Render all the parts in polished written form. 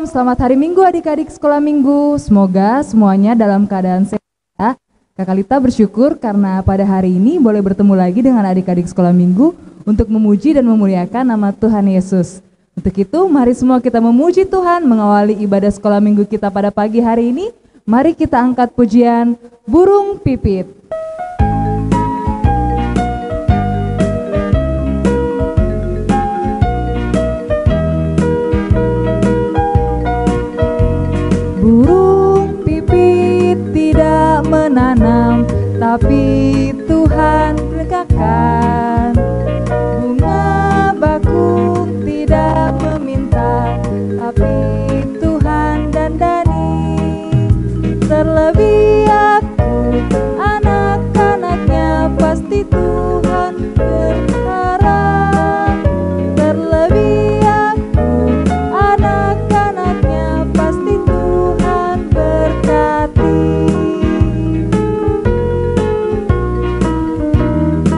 Shalom, selamat hari Minggu adik-adik sekolah minggu. Semoga semuanya dalam keadaan sehat ya. Kakak Lita bersyukur karena pada hari ini boleh bertemu lagi dengan adik-adik sekolah minggu untuk memuji dan memuliakan nama Tuhan Yesus. Untuk itu mari semua kita memuji Tuhan mengawali ibadah sekolah minggu kita pada pagi hari ini. Mari kita angkat pujian Burung Pipit. Burung pipit tidak menanam, tapi Tuhan regakkan. Bunga bakung tidak meminta, tapi Tuhan dandani. Terlebih aku, anak-anaknya, pasti Tuhan berharap. Terlebih aku, anak-anaknya, pasti Tuhan berkati.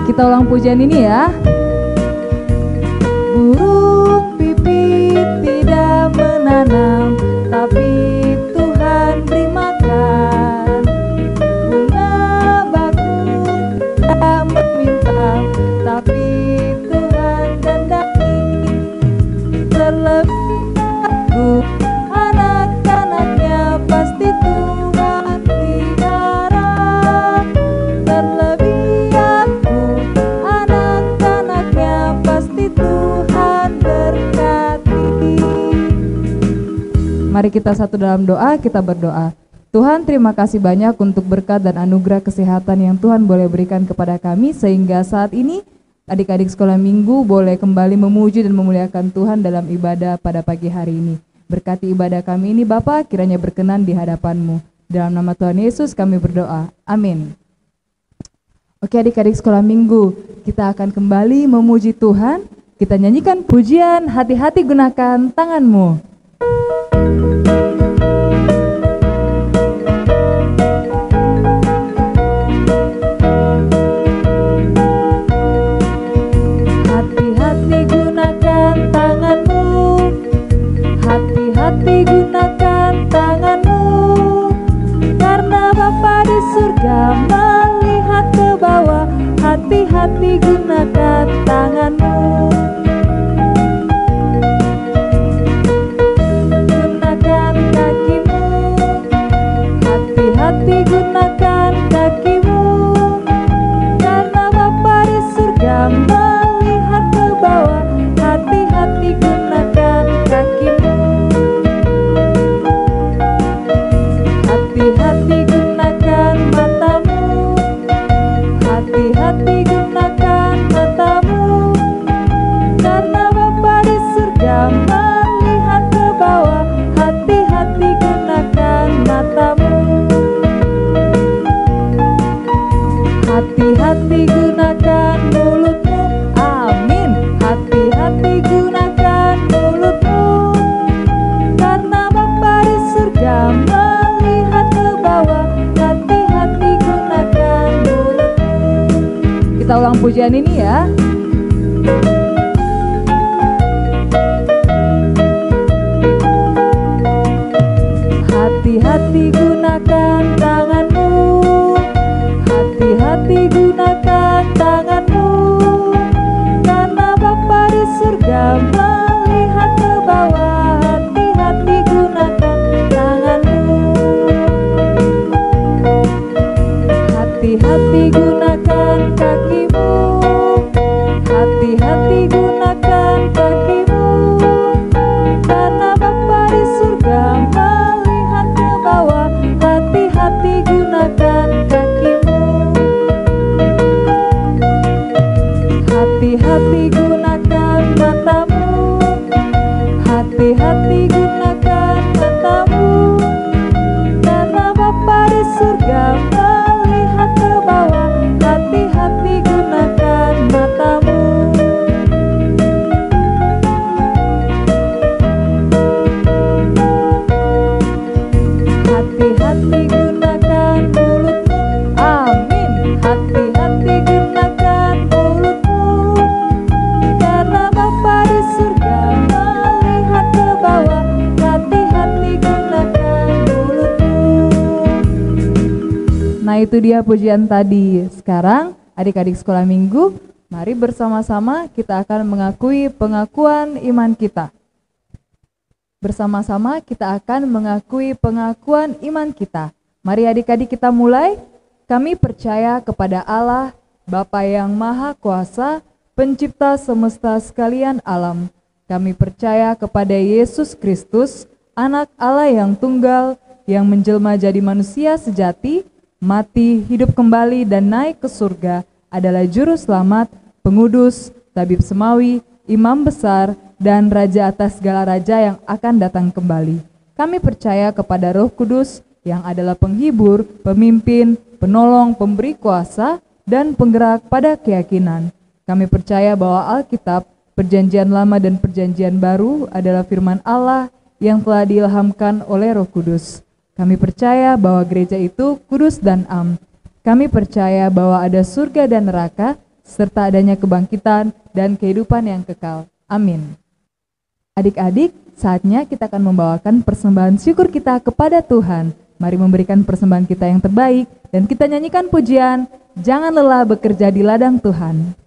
Kita ulang pujian ini ya. Burung pipit tidak menanam, tapi Tuhan beri makan. Bunga bakung tak meminta, tapi Tuhan dandani. Terlebih aku, anak-anaknya, pasti Tuhan pelihara. Terlebih aku, anak-anaknya, pasti Tuhan berkati. Mari kita satu dalam doa, kita berdoa. Tuhan, terima kasih banyak untuk berkat dan anugerah kesehatan yang Tuhan boleh berikan kepada kami, sehingga saat ini adik-adik sekolah minggu boleh kembali memuji dan memuliakan Tuhan dalam ibadah pada pagi hari ini. Berkati ibadah kami ini Bapa, kiranya berkenan di hadapan-Mu. Dalam nama Tuhan Yesus kami berdoa. Amin. Oke adik-adik sekolah minggu, kita akan kembali memuji Tuhan. Kita nyanyikan pujian Hati-hati Gunakan Tanganmu. Hati-hati gunakan tanganmu, hati-hati gunakan tanganmu, karena Bapa di surga melihat ke bawah. Hati-hati gunakan tanganmu. Gunakan kakimu, hati-hati gunakan kakimu, karena Bapa di surga melihat ke bawah. Hati-hati gunakan kakimu. Hati-hati gunakan matamu, hati-hati gunakan matamu, karena Bapa di surga melihat ke bawah. Hati-hati gunakan matamu. Hati-hati gunakan mulutmu, amin. Hati-hati gunakan mulutmu, karena Bapa di surga melihat ke bawah. Hati-hati gunakan mulutmu. Kita ulang pujian ini ya. Hati-hati gunakan tanganmu, hati-hati gunakan tanganmu, karena Bapa di surga melihat ke bawah. Hati-hati gunakan tanganmu. Hati-hati gunakan kakimu, hati-hati gunakan kakimu, karena Bapa di surga melihat ke bawah. Hati-hati gunakan kakimu. Hati-hati gunakan matamu, hati-hati gunakan matamu, karena Bapa di surga melihat ke bawah. Hati-hati gunakan matamu. itu dia pujian tadi. Sekarang adik-adik sekolah minggu, mari bersama-sama kita akan mengakui pengakuan iman kita. Bersama-sama kita akan mengakui pengakuan iman kita. Mari adik-adik kita mulai. Kami percaya kepada Allah, Bapa yang Maha Kuasa, Pencipta semesta sekalian alam. Kami percaya kepada Yesus Kristus, Anak Allah yang tunggal, yang menjelma jadi manusia sejati, mati, hidup kembali dan naik ke surga, adalah juru selamat, pengudus, tabib semawi, imam besar, dan raja atas segala raja yang akan datang kembali. Kami percaya kepada Roh Kudus yang adalah penghibur, pemimpin, penolong, pemberi kuasa, dan penggerak pada keyakinan. Kami percaya bahwa Alkitab, Perjanjian Lama dan Perjanjian Baru adalah firman Allah yang telah diilhamkan oleh Roh Kudus. Kami percaya bahwa gereja itu kudus dan am. Kami percaya bahwa ada surga dan neraka, serta adanya kebangkitan dan kehidupan yang kekal. Amin. Adik-adik, saatnya kita akan membawakan persembahan syukur kita kepada Tuhan. Mari memberikan persembahan kita yang terbaik dan kita nyanyikan pujian, Jangan Lelah Bekerja di Ladang Tuhan.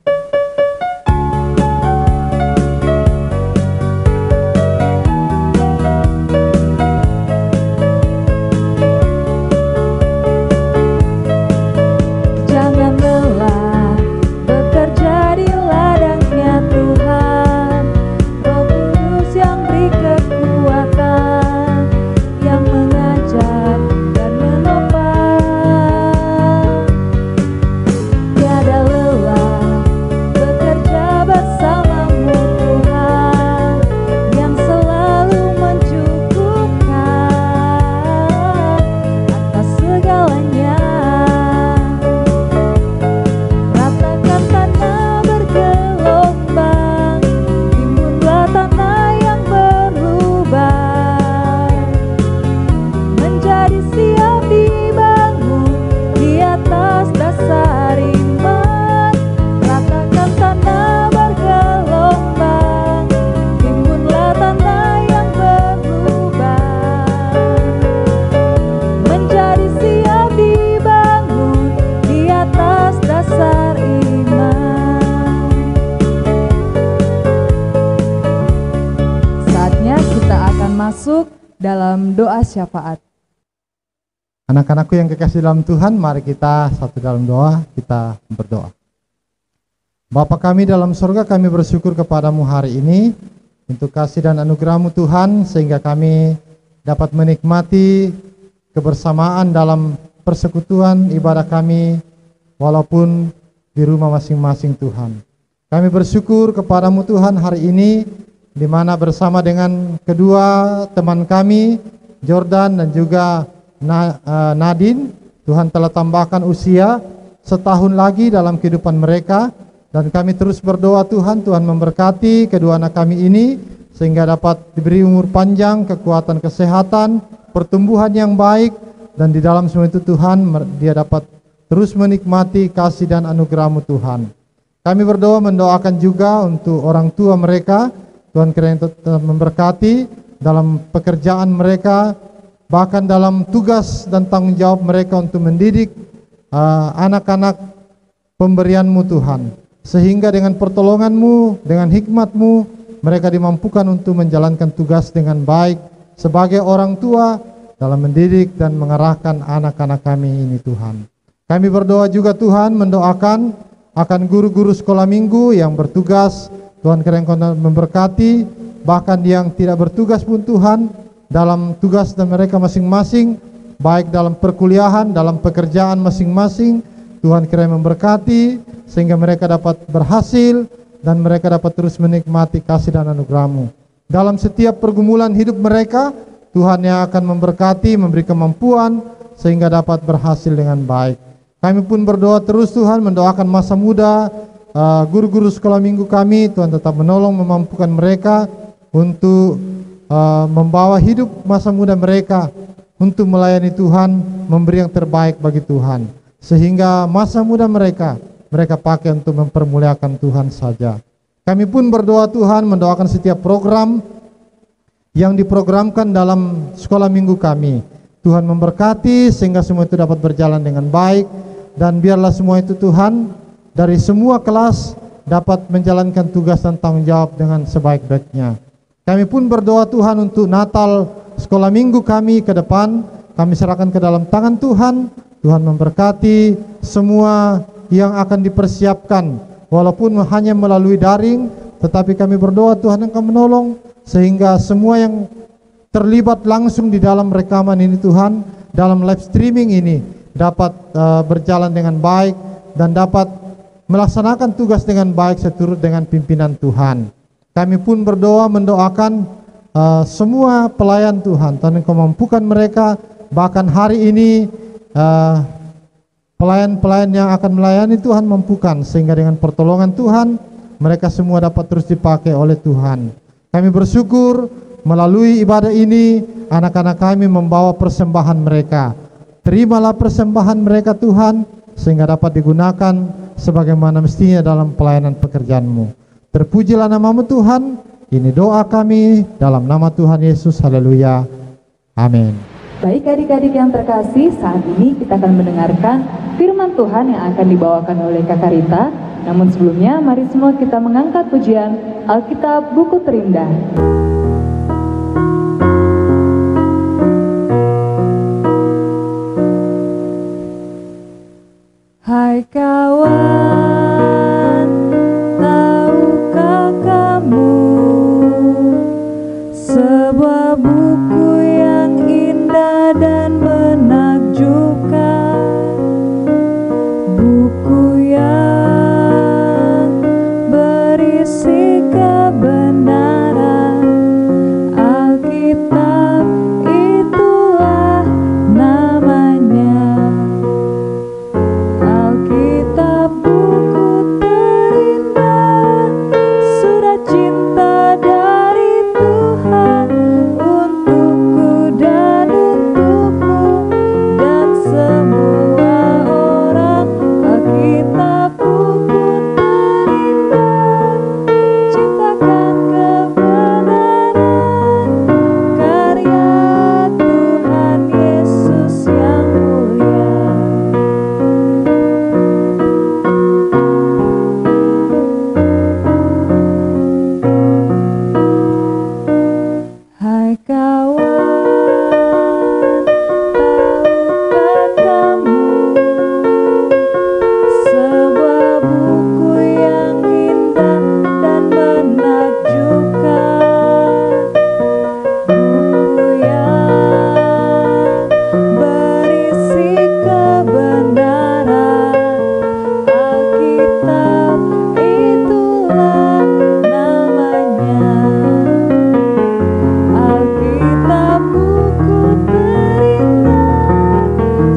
Masuk dalam doa syafaat. Anak-anakku yang kekasih dalam Tuhan, mari kita satu dalam doa, kita berdoa. Bapa kami dalam surga, kami bersyukur kepadamu hari ini untuk kasih dan anugerah-Mu Tuhan, sehingga kami dapat menikmati kebersamaan dalam persekutuan ibadah kami, walaupun di rumah masing-masing Tuhan. Kami bersyukur kepadamu Tuhan hari ini, di mana bersama dengan kedua teman kami, Jordan dan juga Nadine, Tuhan telah tambahkan usia setahun lagi dalam kehidupan mereka, dan kami terus berdoa Tuhan memberkati kedua anak kami ini, sehingga dapat diberi umur panjang, kekuatan kesehatan, pertumbuhan yang baik, dan di dalam semua itu Tuhan, dia dapat terus menikmati kasih dan anugerah-Mu Tuhan. Kami berdoa mendoakan juga untuk orang tua mereka, Tuhan kiranya tetap memberkati dalam pekerjaan mereka, bahkan dalam tugas dan tanggung jawab mereka untuk mendidik anak-anak pemberian-Mu Tuhan. Sehingga dengan pertolongan-Mu, dengan hikmat-Mu, mereka dimampukan untuk menjalankan tugas dengan baik sebagai orang tua dalam mendidik dan mengarahkan anak-anak kami ini Tuhan. Kami berdoa juga Tuhan mendoakan akan guru-guru sekolah minggu yang bertugas, Tuhan kiranya Engkau memberkati, bahkan yang tidak bertugas pun Tuhan, dalam tugas dan mereka masing-masing, baik dalam perkuliahan, dalam pekerjaan masing-masing, Tuhan kiranya memberkati, sehingga mereka dapat berhasil, dan mereka dapat terus menikmati kasih dan anugerah-Mu. Dalam setiap pergumulan hidup mereka, Tuhan yang akan memberkati, memberi kemampuan, sehingga dapat berhasil dengan baik. Kami pun berdoa terus Tuhan, mendoakan masa muda, guru-guru sekolah minggu kami, Tuhan tetap menolong, memampukan mereka untuk membawa hidup masa muda mereka untuk melayani Tuhan, memberi yang terbaik bagi Tuhan, sehingga masa muda mereka pakai untuk mempermuliakan Tuhan saja. Kami pun berdoa Tuhan, mendoakan setiap program yang diprogramkan dalam sekolah minggu kami. Tuhan memberkati sehingga semua itu dapat berjalan dengan baik, dan biarlah semua itu Tuhan dari semua kelas dapat menjalankan tugas dan tanggung jawab dengan sebaik-baiknya. Kami pun berdoa Tuhan untuk Natal sekolah minggu kami ke depan, kami serahkan ke dalam tangan Tuhan. Tuhan memberkati semua yang akan dipersiapkan, walaupun hanya melalui daring, tetapi kami berdoa Tuhan Engkau menolong sehingga semua yang terlibat langsung di dalam rekaman ini Tuhan, dalam live streaming ini dapat berjalan dengan baik dan dapat melaksanakan tugas dengan baik seturut dengan pimpinan Tuhan. Kami pun berdoa mendoakan semua pelayan Tuhan, Tuhan Engkau mampukan mereka, bahkan hari ini pelayan-pelayan yang akan melayani Tuhan mampukan, sehingga dengan pertolongan Tuhan mereka semua dapat terus dipakai oleh Tuhan. Kami bersyukur melalui ibadah ini anak-anak kami membawa persembahan mereka. Terimalah persembahan mereka Tuhan, sehingga dapat digunakan sebagaimana mestinya dalam pelayanan pekerjaan-Mu. Terpujilah nama-Mu Tuhan. Ini doa kami dalam nama Tuhan Yesus. Haleluya. Amin. Baik adik-adik yang terkasih, saat ini kita akan mendengarkan firman Tuhan yang akan dibawakan oleh Kakak Rita. Namun sebelumnya, mari semua kita mengangkat pujian Alkitab Buku Terindah. Hai kawan, tahukah kamu sebuah buku yang indah dan menakjubkan, buku yang berisi kebenaran, Alkitab itulah namanya. Alkitab buku terindah, surat cinta dari Tuhan untukku dan untukmu dan semua orang. Alkitab buku terindah, ciptakan kebenaran, karya Tuhan Yesus yang mulia. Hai kawan, tahukah kamu sebuah buku yang indah dan menakjubkan, buku yang berisi kebenaran, Alkitab itulah namanya. Alkitab buku terindah,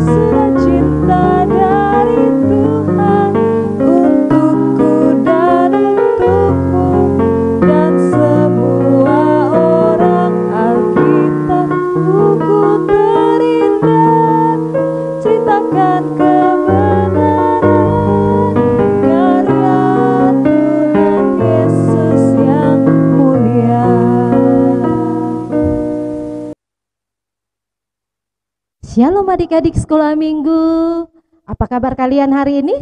surat cinta dari Tuhan untukku dan untukmu dan semua orang. Alkitab buku terindah, ceritakan kebenaran, karya Tuhan Yesus yang mulia. Shalom adik-adik sekolah minggu. Apa kabar kalian hari ini?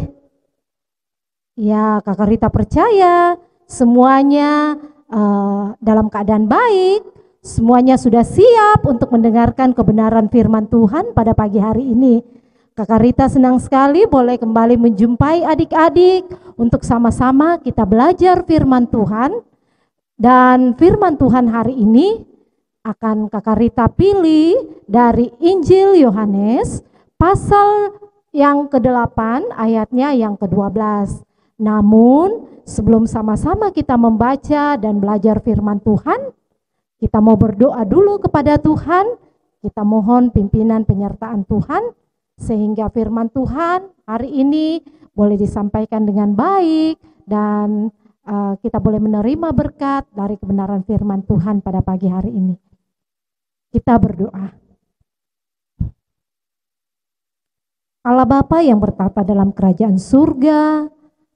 Ya, Kakak Rita percaya semuanya dalam keadaan baik. Semuanya sudah siap untuk mendengarkan kebenaran firman Tuhan pada pagi hari ini. Kakak Rita senang sekali boleh kembali menjumpai adik-adik untuk sama-sama kita belajar firman Tuhan. Dan firman Tuhan hari ini akan Kakak Rita pilih dari Injil Yohanes pasal yang ke-8 ayatnya yang ke-12. Namun sebelum sama-sama kita membaca dan belajar firman Tuhan, kita mau berdoa dulu kepada Tuhan. Kita mohon pimpinan penyertaan Tuhan sehingga firman Tuhan hari ini boleh disampaikan dengan baik dan kita boleh menerima berkat dari kebenaran firman Tuhan pada pagi hari ini. Kita berdoa. Allah Bapa yang bertata dalam kerajaan surga,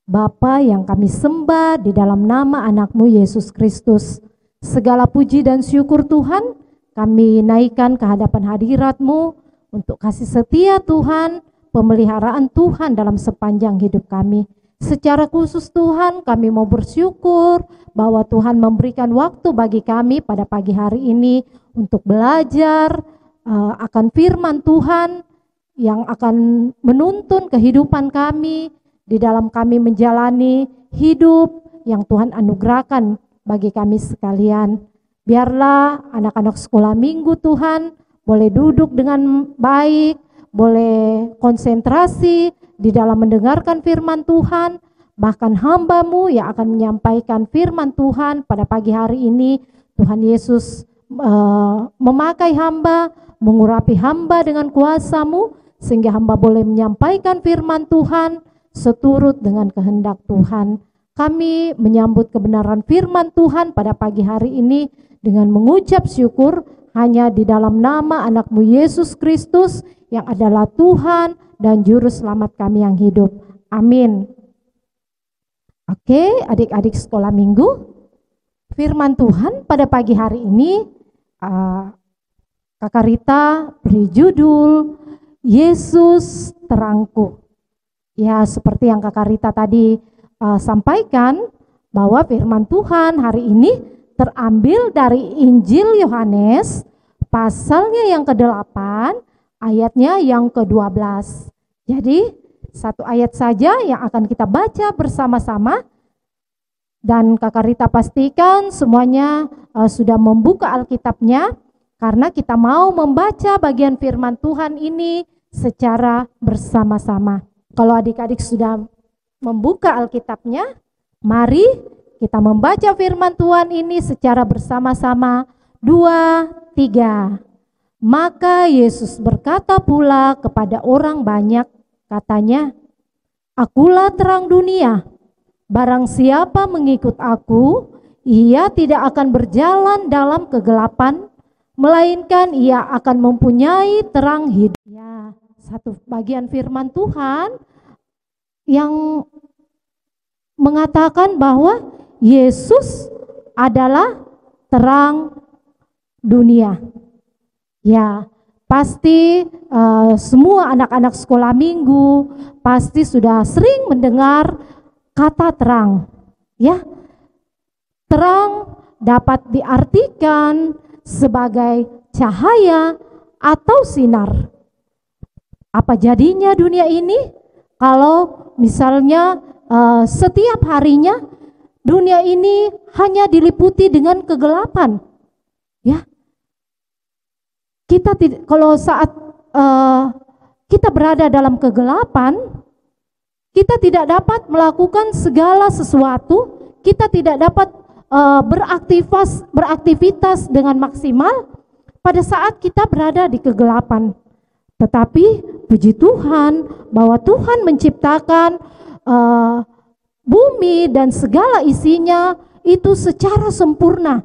Bapa yang kami sembah di dalam nama anak-Mu Yesus Kristus, segala puji dan syukur Tuhan kami naikkan ke hadapan hadirat-Mu untuk kasih setia Tuhan, pemeliharaan Tuhan dalam sepanjang hidup kami. Secara khusus Tuhan, kami mau bersyukur bahwa Tuhan memberikan waktu bagi kami pada pagi hari ini untuk belajar akan firman Tuhan yang akan menuntun kehidupan kami di dalam kami menjalani hidup yang Tuhan anugerahkan bagi kami sekalian. Biarlah anak-anak sekolah minggu Tuhan boleh duduk dengan baik, boleh konsentrasi di dalam mendengarkan firman Tuhan. Bahkan hamba-Mu yang akan menyampaikan firman Tuhan pada pagi hari ini, Tuhan Yesus memakai hamba, mengurapi hamba dengan kuasa-Mu, sehingga hamba boleh menyampaikan firman Tuhan seturut dengan kehendak Tuhan. Kami menyambut kebenaran firman Tuhan pada pagi hari ini dengan mengucap syukur hanya di dalam nama anak-Mu Yesus Kristus yang adalah Tuhan dan Juru Selamat kami yang hidup. Amin. Oke, adik-adik sekolah minggu, firman Tuhan pada pagi hari ini Kakak Rita beri judul Yesus Terangku. Ya, seperti yang Kakak Rita tadi sampaikan bahwa firman Tuhan hari ini terambil dari Injil Yohanes pasalnya yang ke-8 ayatnya yang ke-12. Jadi satu ayat saja yang akan kita baca bersama-sama, dan Kakak Rita pastikan semuanya sudah membuka Alkitabnya karena kita mau membaca bagian firman Tuhan ini secara bersama-sama. Kalau adik-adik sudah membuka Alkitabnya, mari kita membaca firman Tuhan ini secara bersama-sama. 2, 3. Maka Yesus berkata pula kepada orang banyak, katanya, "Akulah terang dunia. Barang siapa mengikut aku, ia tidak akan berjalan dalam kegelapan, melainkan ia akan mempunyai terang hidup." Ya, satu bagian firman Tuhan yang mengatakan bahwa Yesus adalah terang dunia. Ya, pasti semua anak-anak sekolah minggu pasti sudah sering mendengar kata terang. Ya, terang dapat diartikan sebagai cahaya atau sinar. Apa jadinya dunia ini kalau misalnya setiap harinya dunia ini hanya diliputi dengan kegelapan? Ya, kita kalau saat kita berada dalam kegelapan, kita tidak dapat melakukan segala sesuatu, kita tidak dapat beraktivitas dengan maksimal pada saat kita berada di kegelapan. Tetapi puji Tuhan bahwa Tuhan menciptakan bumi dan segala isinya itu secara sempurna.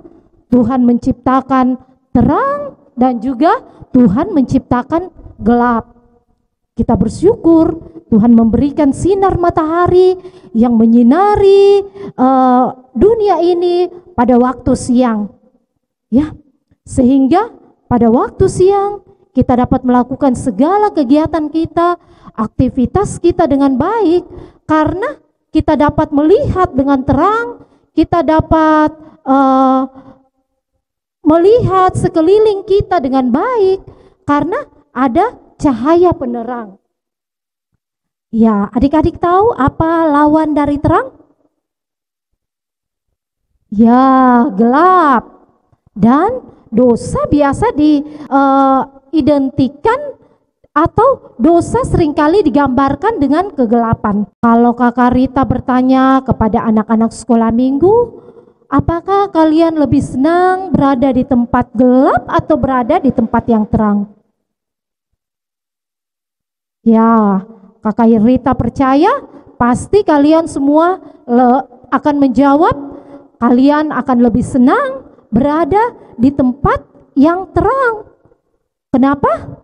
Tuhan menciptakan terang dan juga Tuhan menciptakan gelap. Kita bersyukur Tuhan memberikan sinar matahari yang menyinari dunia ini pada waktu siang. Ya, sehingga pada waktu siang kita dapat melakukan segala kegiatan kita, aktivitas kita dengan baik, karena kita dapat melihat dengan terang, kita dapat melihat sekeliling kita dengan baik karena ada cahaya penerang. Ya, adik-adik tahu apa lawan dari terang? Ya, gelap. Dan dosa biasa diidentikan atau dosa seringkali digambarkan dengan kegelapan. Kalau Kakak Rita bertanya kepada anak-anak sekolah minggu, apakah kalian lebih senang berada di tempat gelap atau berada di tempat yang terang? Ya, Kakak Rita percaya pasti kalian semua akan menjawab kalian akan lebih senang berada di tempat yang terang. Kenapa?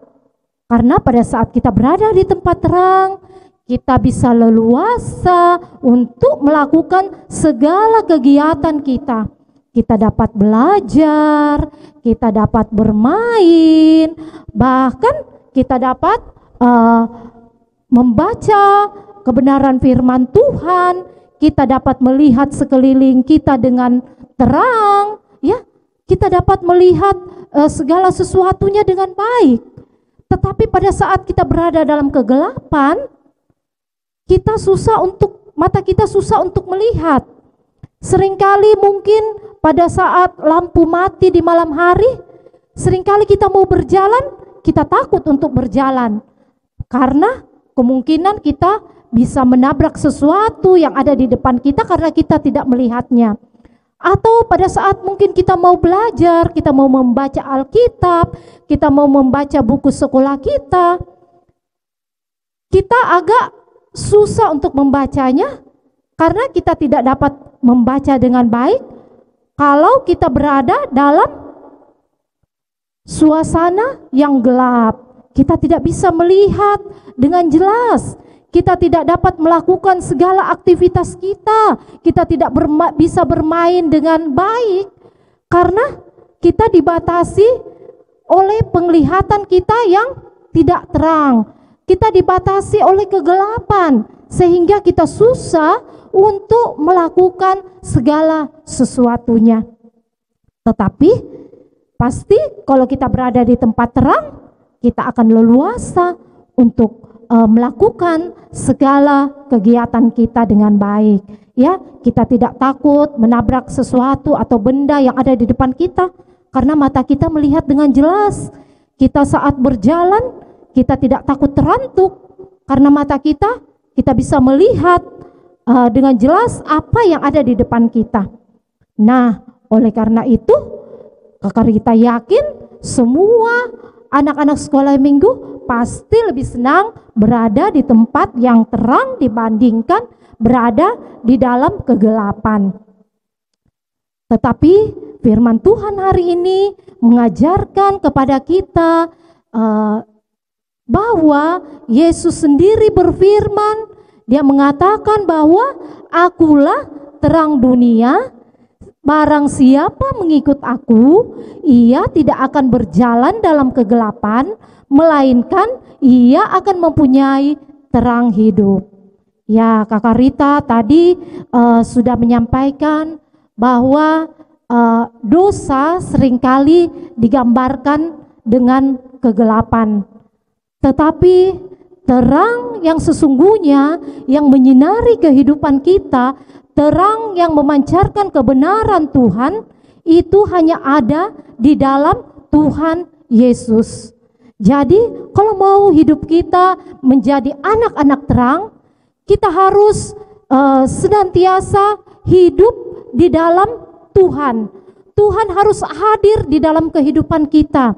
Karena pada saat kita berada di tempat terang, kita bisa leluasa untuk melakukan segala kegiatan kita. kita dapat belajar, kita dapat bermain, bahkan kita dapat membaca kebenaran firman Tuhan, kita dapat melihat sekeliling kita dengan terang, ya. Kita dapat melihat segala sesuatunya dengan baik. Tetapi pada saat kita berada dalam kegelapan, mata kita susah untuk melihat. Seringkali mungkin pada saat lampu mati di malam hari, seringkali kita mau berjalan, kita takut untuk berjalan. Karena kemungkinan kita bisa menabrak sesuatu yang ada di depan kita karena kita tidak melihatnya. Atau pada saat mungkin kita mau belajar, kita mau membaca Alkitab, kita mau membaca buku sekolah kita agak susah untuk membacanya karena kita tidak dapat membaca dengan baik kalau kita berada dalam suasana yang gelap. Kita tidak bisa melihat dengan jelas. Kita tidak dapat melakukan segala aktivitas kita. Kita tidak bisa bermain dengan baik karena kita dibatasi oleh penglihatan kita yang tidak terang. Kita dibatasi oleh kegelapan sehingga kita susah untuk melakukan segala sesuatunya. Tetapi pasti kalau kita berada di tempat terang, kita akan leluasa untuk melakukan segala kegiatan kita dengan baik, ya. Kita tidak takut menabrak sesuatu atau benda yang ada di depan kita karena mata kita melihat dengan jelas. Kita saat berjalan, kita tidak takut terantuk karena mata kita bisa melihat dengan jelas apa yang ada di depan kita. Nah, oleh karena itu Kakak Rita yakin semua anak-anak sekolah minggu pasti lebih senang berada di tempat yang terang dibandingkan berada di dalam kegelapan. Tetapi firman Tuhan hari ini mengajarkan kepada kita bahwa Yesus sendiri berfirman, dia mengatakan bahwa akulah terang dunia. Barang siapa mengikut aku, ia tidak akan berjalan dalam kegelapan, melainkan ia akan mempunyai terang hidup. Ya, Kakak Rita tadi sudah menyampaikan bahwa dosa seringkali digambarkan dengan kegelapan. Tetapi terang yang sesungguhnya yang menyinari kehidupan kita, terang yang memancarkan kebenaran Tuhan, itu hanya ada di dalam Tuhan Yesus. Jadi kalau mau hidup kita menjadi anak-anak terang, kita harus senantiasa hidup di dalam Tuhan. Tuhan harus hadir di dalam kehidupan kita.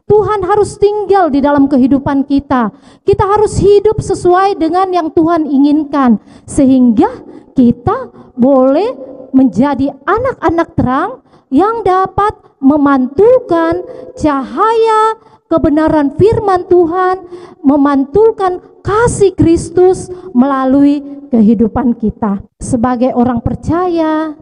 Tuhan harus tinggal di dalam kehidupan kita. Kita harus hidup sesuai dengan yang Tuhan inginkan, sehingga kita boleh menjadi anak-anak terang yang dapat memantulkan cahaya kebenaran firman Tuhan, memantulkan kasih Kristus melalui kehidupan kita. Sebagai orang percaya,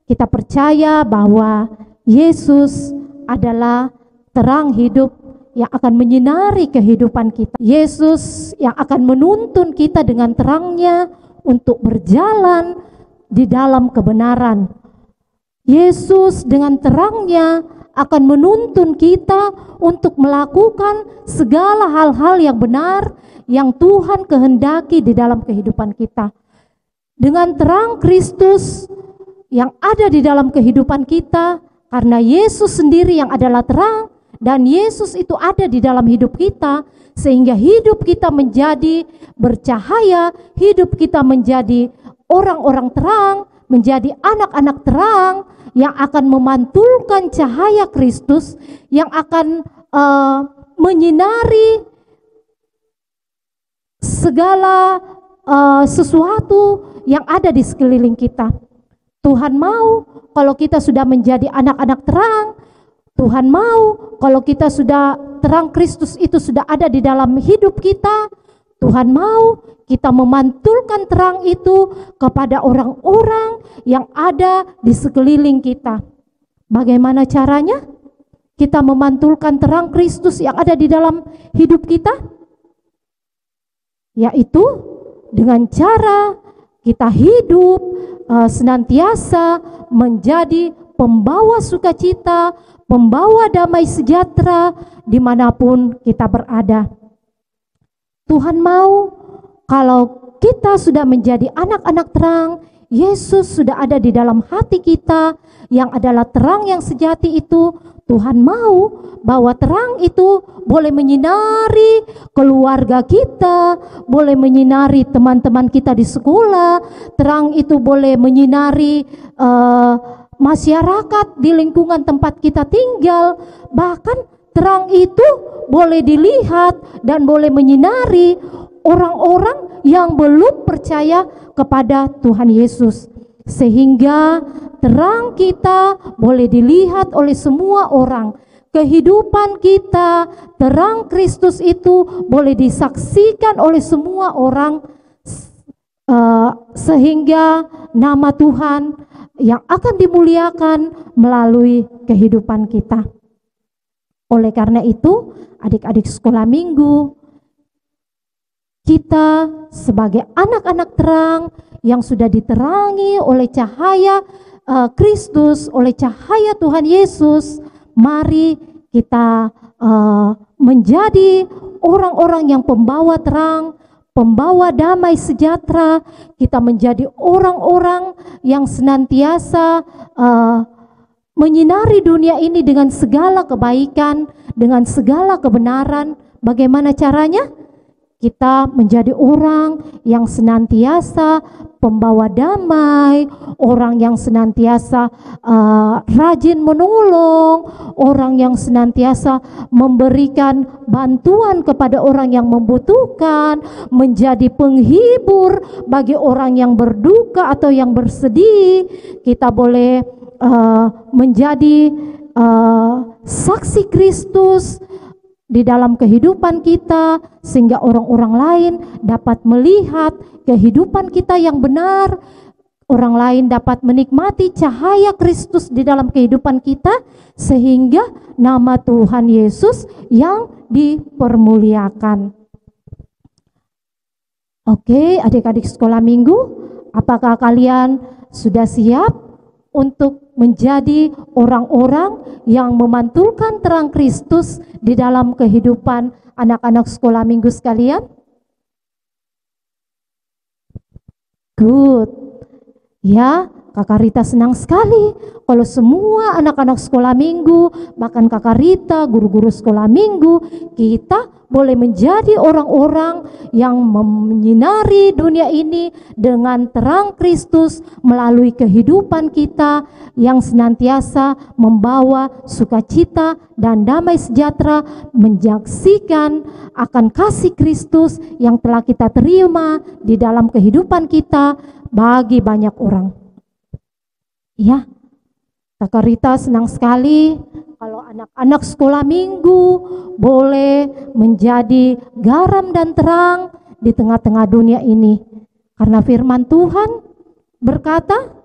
kita percaya bahwa Yesus adalah terang hidup yang akan menyinari kehidupan kita. Yesus yang akan menuntun kita dengan terangnya untuk berjalan di dalam kebenaran. Yesus dengan terangnya akan menuntun kita untuk melakukan segala hal-hal yang benar yang Tuhan kehendaki di dalam kehidupan kita. Dengan terang Kristus yang ada di dalam kehidupan kita, karena Yesus sendiri yang adalah terang dan Yesus itu ada di dalam hidup kita, sehingga hidup kita menjadi bercahaya, hidup kita menjadi orang-orang terang, menjadi anak-anak terang yang akan memantulkan cahaya Kristus, yang akan menyinari segala sesuatu yang ada di sekeliling kita. Tuhan mau kalau kita sudah menjadi anak-anak terang. Tuhan mau kalau kita sudah terang Kristus itu sudah ada di dalam hidup kita. Tuhan mau kita memantulkan terang itu kepada orang-orang yang ada di sekeliling kita. Bagaimana caranya kita memantulkan terang Kristus yang ada di dalam hidup kita? Yaitu dengan cara kita hidup senantiasa menjadi pembawa sukacita, pembawa damai sejahtera dimanapun kita berada. Tuhan mau kalau kita sudah menjadi anak-anak terang, Yesus sudah ada di dalam hati kita yang adalah terang yang sejati itu. Tuhan mau bahwa terang itu boleh menyinari keluarga kita, boleh menyinari teman-teman kita di sekolah, terang itu boleh menyinari masyarakat di lingkungan tempat kita tinggal, bahkan terang itu boleh dilihat dan boleh menyinari orang-orang yang belum percaya kepada Tuhan Yesus, sehingga terang kita boleh dilihat oleh semua orang. Kehidupan kita, terang Kristus itu boleh disaksikan oleh semua orang, sehingga nama Tuhan yang akan dimuliakan melalui kehidupan kita. Oleh karena itu, adik-adik sekolah minggu, kita sebagai anak-anak terang yang sudah diterangi oleh cahaya Kristus, oleh cahaya Tuhan Yesus, mari kita menjadi orang-orang yang pembawa terang, pembawa damai sejahtera. Kita menjadi orang-orang yang senantiasa menyinari dunia ini dengan segala kebaikan, dengan segala kebenaran. Bagaimana caranya? Kita menjadi orang yang senantiasa pembawa damai, orang yang senantiasa rajin menolong, orang yang senantiasa memberikan bantuan kepada orang yang membutuhkan, menjadi penghibur bagi orang yang berduka atau yang bersedih. Kita boleh menjadi saksi Kristus di dalam kehidupan kita, sehingga orang-orang lain dapat melihat kehidupan kita yang benar. Orang lain dapat menikmati cahaya Kristus di dalam kehidupan kita, sehingga nama Tuhan Yesus yang dipermuliakan. Oke, adik-adik sekolah minggu, apakah kalian sudah siap untuk menjadi orang-orang yang memantulkan terang Kristus di dalam kehidupan anak-anak sekolah minggu sekalian? Good. Ya, Kakak Rita senang sekali kalau semua anak-anak sekolah minggu, bahkan Kakak Rita, guru-guru sekolah minggu, kita boleh menjadi orang-orang yang menyinari dunia ini dengan terang Kristus melalui kehidupan kita yang senantiasa membawa sukacita dan damai sejahtera, menyaksikan akan kasih Kristus yang telah kita terima di dalam kehidupan kita bagi banyak orang. Ya, Kakak Rita senang sekali kalau anak-anak sekolah minggu boleh menjadi garam dan terang di tengah-tengah dunia ini. Karena firman Tuhan berkata,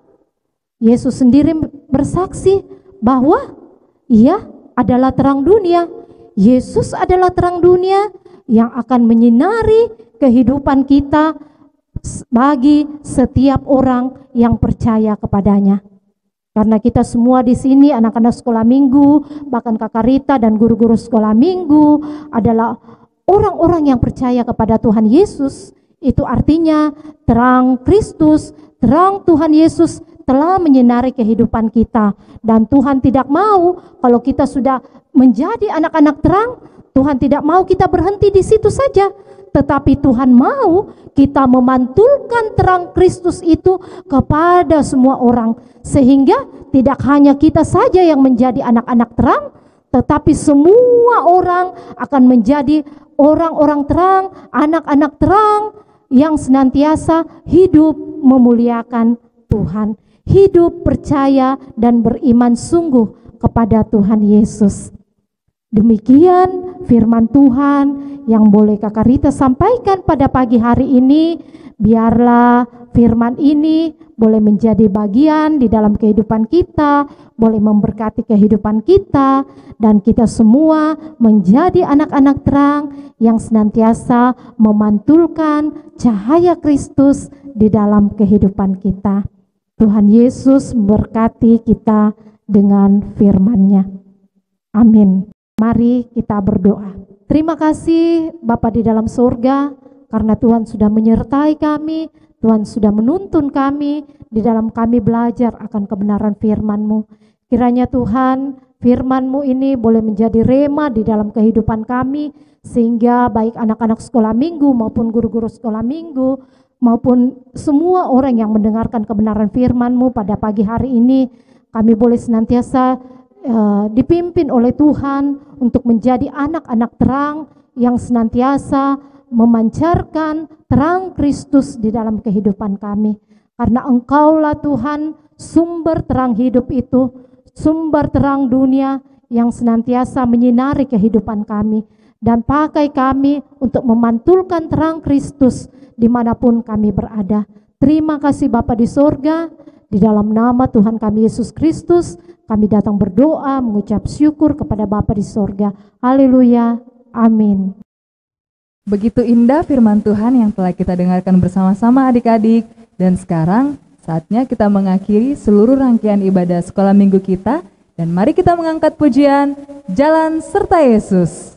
Yesus sendiri bersaksi bahwa Ia adalah terang dunia. Yesus adalah terang dunia yang akan menyinari kehidupan kita bagi setiap orang yang percaya kepadanya. Karena kita semua di sini anak-anak sekolah minggu, bahkan Kakak Rita dan guru-guru sekolah minggu adalah orang-orang yang percaya kepada Tuhan Yesus. Itu artinya terang Kristus, terang Tuhan Yesus telah menyinari kehidupan kita. Dan Tuhan tidak mau kalau kita sudah menjadi anak-anak terang, Tuhan tidak mau kita berhenti di situ saja. Tetapi Tuhan mau kita memantulkan terang Kristus itu kepada semua orang, sehingga tidak hanya kita saja yang menjadi anak-anak terang, tetapi semua orang akan menjadi orang-orang terang, anak-anak terang yang senantiasa hidup memuliakan Tuhan, hidup percaya dan beriman sungguh kepada Tuhan Yesus. Demikian firman Tuhan yang boleh Kakak Rita sampaikan pada pagi hari ini. Biarlah firman ini boleh menjadi bagian di dalam kehidupan kita, boleh memberkati kehidupan kita, dan kita semua menjadi anak-anak terang yang senantiasa memantulkan cahaya Kristus di dalam kehidupan kita. Tuhan Yesus memberkati kita dengan firman-Nya. Amin. Mari kita berdoa. Terima kasih Bapa di dalam surga, karena Tuhan sudah menyertai kami, Tuhan sudah menuntun kami, di dalam kami belajar akan kebenaran firman-Mu. Kiranya Tuhan, firman-Mu ini boleh menjadi rema di dalam kehidupan kami, sehingga baik anak-anak sekolah minggu maupun guru-guru sekolah minggu, maupun semua orang yang mendengarkan kebenaran firman-Mu pada pagi hari ini, kami boleh senantiasa dipimpin oleh Tuhan untuk menjadi anak-anak terang yang senantiasa memancarkan terang Kristus di dalam kehidupan kami. Karena Engkaulah Tuhan sumber terang hidup itu, sumber terang dunia yang senantiasa menyinari kehidupan kami. Dan pakai kami untuk memantulkan terang Kristus dimanapun kami berada. Terima kasih Bapa di surga, di dalam nama Tuhan kami Yesus Kristus, kami datang berdoa, mengucap syukur kepada Bapa di surga. Haleluya, amin. Begitu indah firman Tuhan yang telah kita dengarkan bersama-sama adik-adik. Dan sekarang saatnya kita mengakhiri seluruh rangkaian ibadah sekolah minggu kita. Dan mari kita mengangkat pujian Jalan Serta Yesus.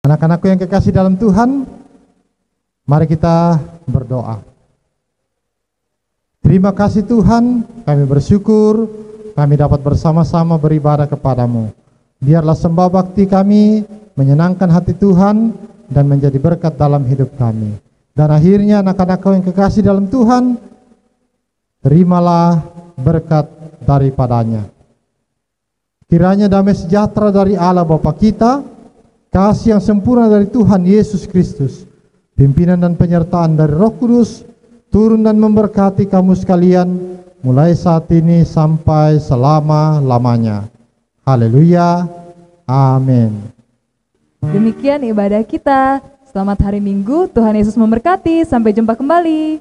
Anak-anakku yang kekasih dalam Tuhan, mari kita berdoa. Terima kasih Tuhan, kami bersyukur kami dapat bersama-sama beribadah kepadamu. Biarlah sembah bakti kami menyenangkan hati Tuhan dan menjadi berkat dalam hidup kami. Dan akhirnya anak-anakku yang kekasih dalam Tuhan, terimalah berkat daripadanya. Kiranya damai sejahtera dari Allah Bapa kita, kasih yang sempurna dari Tuhan Yesus Kristus, pimpinan dan penyertaan dari Roh Kudus, turun dan memberkati kamu sekalian, mulai saat ini sampai selama-lamanya. Haleluya, amin. Demikian ibadah kita. Selamat hari Minggu, Tuhan Yesus memberkati. Sampai jumpa kembali.